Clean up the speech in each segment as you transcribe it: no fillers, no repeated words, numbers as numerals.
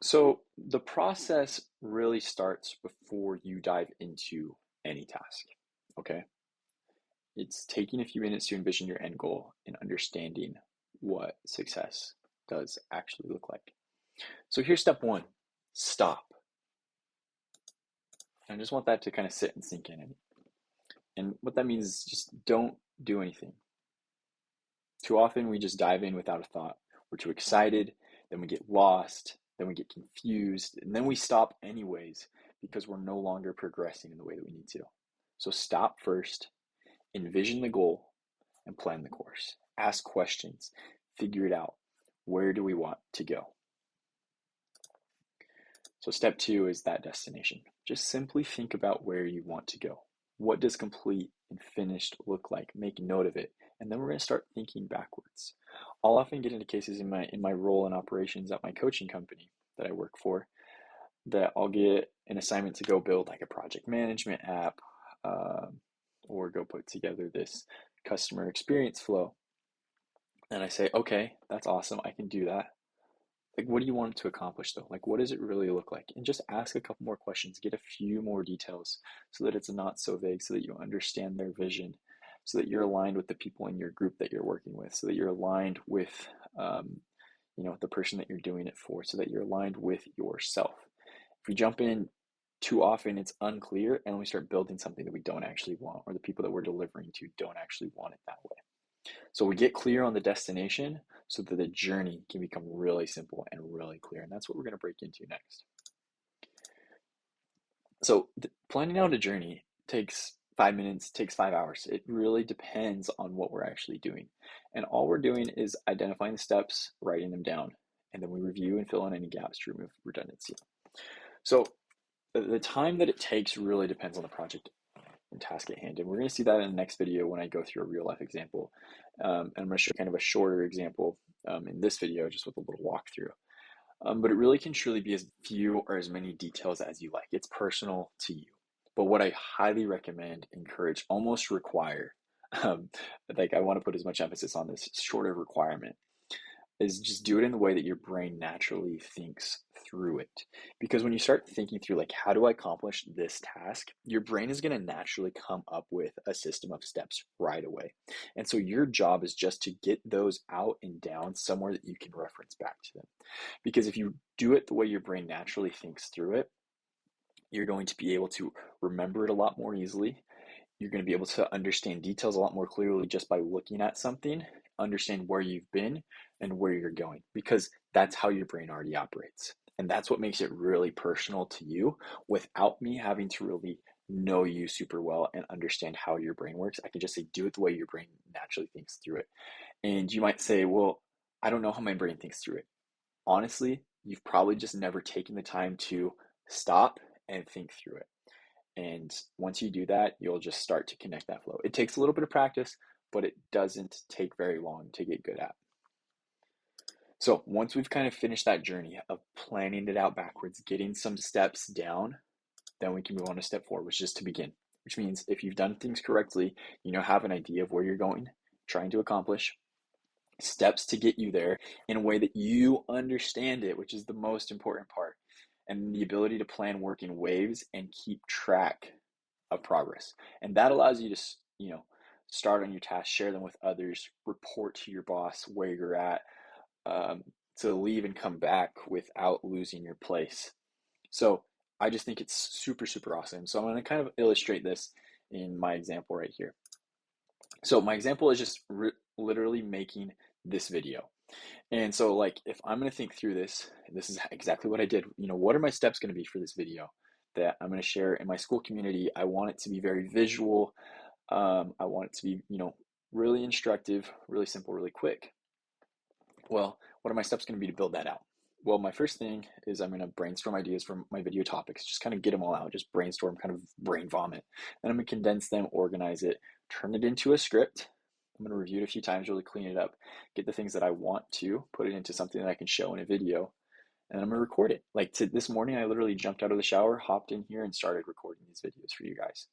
So the process really starts before you dive into any task. Okay. It's taking a few minutes to envision your end goal and understanding what success does actually look like. So here's step one: stop. I just want that to kind of sit and sink in. And what that means is just don't do anything. Too often we just dive in without a thought. We're too excited, then we get lost, then we get confused, and then we stop anyways because we're no longer progressing in the way that we need to. So stop first, envision the goal, and plan the course. Ask questions, figure it out. Where do we want to go? So step two is that destination. Just simply think about where you want to go. What does complete and finished look like? Make note of it. And then we're going to start thinking backwards. I'll often get into cases in my role in operations at my coaching company that I work for, that I'll get an assignment to go build like a project management app, or go put together this customer experience flow. And I say, okay, that's awesome. I can do that. Like, what do you want it to accomplish though? Like, what does it really look like? And just ask a couple more questions, get a few more details so that it's not so vague, so that you understand their vision, so that you're aligned with the people in your group that you're working with, so that you're aligned with, the person that you're doing it for, so that you're aligned with yourself. If we jump in too often, it's unclear, and we start building something that we don't actually want, or the people that we're delivering to don't actually want it that way. So we get clear on the destination so that the journey can become really simple and really clear. And that's what we're going to break into next. So planning out a journey takes 5 minutes, takes 5 hours. It really depends on what we're actually doing. And all we're doing is identifying the steps, writing them down, and then we review and fill in any gaps to remove redundancy. So the time that it takes really depends on the project and task at hand. And we're going to see that in the next video when I go through a real life example. And I'm going to show kind of a shorter example in this video, just with a little walkthrough. But it really can truly be as few or as many details as you like. It's personal to you. But what I highly recommend, encourage, almost require, like I want to put as much emphasis on this shorter requirement, is just do it in the way that your brain naturally thinks through it. Because when you start thinking through, like, how do I accomplish this task? Your brain is going to naturally come up with a system of steps right away. And so your job is just to get those out and down somewhere that you can reference back to them. Because if you do it the way your brain naturally thinks through it, you're going to be able to remember it a lot more easily. You're going to be able to understand details a lot more clearly just by looking at something, understand where you've been and where you're going, because that's how your brain already operates. And that's what makes it really personal to you without me having to really know you super well and understand how your brain works. I can just say, do it the way your brain naturally thinks through it. And you might say, well, I don't know how my brain thinks through it. Honestly, you've probably just never taken the time to stop and think through it. And once you do that, you'll just start to connect that flow. It takes a little bit of practice, but it doesn't take very long to get good at. So once we've kind of finished that journey of planning it out backwards, getting some steps down, then we can move on to step four, which is to begin. Which means if you've done things correctly, have an idea of where you're going, trying to accomplish, steps to get you there in a way that you understand it, which is the most important part, and the ability to plan work in waves and keep track of progress. And that allows you to, start on your tasks, share them with others, report to your boss where you're at, to leave and come back without losing your place. So I just think it's super, super awesome. So I'm going to kind of illustrate this in my example right here. So my example is just literally making this video. And so, like, if I'm going to think through this, this is exactly what I did. What are my steps going to be for this video that I'm going to share in my Skool community? I want it to be very visual. I want it to be, really instructive, really simple, really quick. Well, what are my steps going to be to build that out? Well, my first thing is I'm going to brainstorm ideas from my video topics, just kind of get them all out, just brainstorm, kind of brain vomit. Then I'm going to condense them, organize it, turn it into a script. I'm going to review it a few times, really clean it up, get the things that I want to, put it into something that I can show in a video, and I'm going to record it. Like this morning, I literally jumped out of the shower, hopped in here, and started recording these videos for you guys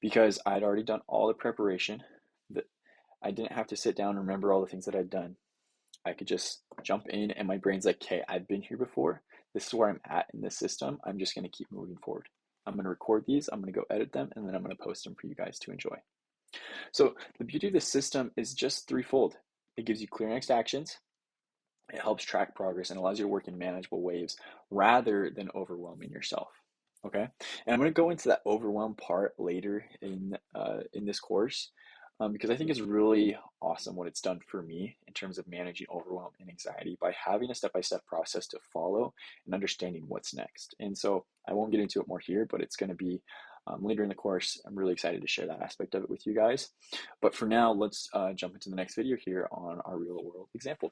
because I'd already done all the preparation. That I didn't have to sit down and remember all the things that I'd done. I could just jump in and my brain's like, okay, I've been here before. this is where I'm at in this system. I'm just going to keep moving forward. I'm going to record these, I'm going to go edit them, and then I'm going to post them for you guys to enjoy. So the beauty of this system is just threefold. It gives you clear next actions, it helps track progress, and allows you to work in manageable waves rather than overwhelming yourself. Okay, and I'm going to go into that overwhelm part later in this course, because I think it's really awesome what it's done for me in terms of managing overwhelm and anxiety by having a step-by-step process to follow and understanding what's next. And so I won't get into it more here, but it's going to be later in the course. I'm really excited to share that aspect of it with you guys. But for now, let's jump into the next video here on our real world example.